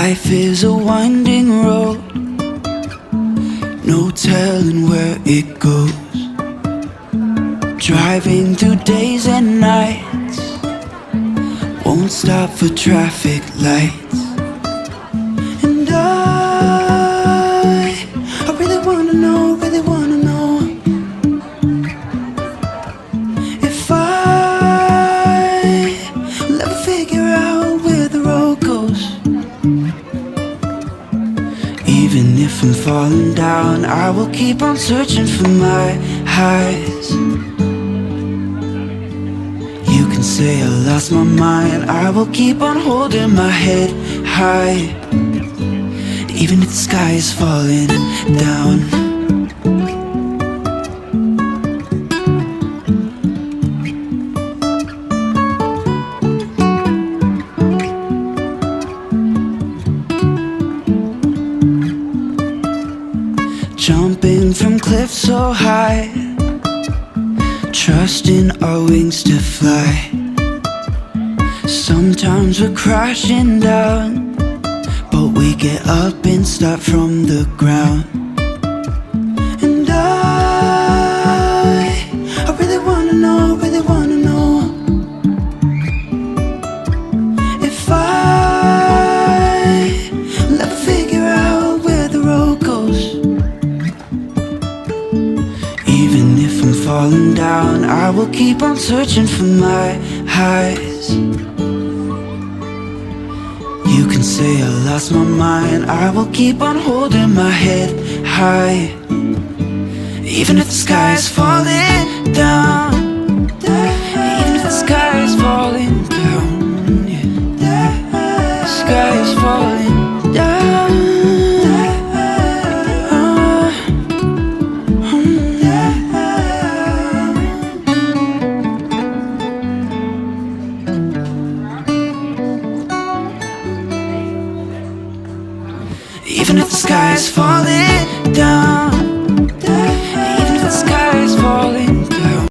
Life is a winding road, no telling where it goes. Driving through days and nights, won't stop for traffic lights. And I really wanna know, if I'll ever figure out where the road goes. Even if I'm falling down, I will keep on searching for my highs. You can say I lost my mind, I will keep on holding my head high. Even if the sky is falling down. Jumping from cliffs so high, trusting our wings to fly. Sometimes we're crashing down, but we get up and start from the ground. And I really wanna know, if I'll ever figure out where the road goes. Even if I'm falling down, I will keep on searching for my highs. You can say I lost my mind, I will keep on holding my head high. Even if the sky is falling down, even if the sky is falling down, yeah. The sky is falling down. Even if the sky is falling down.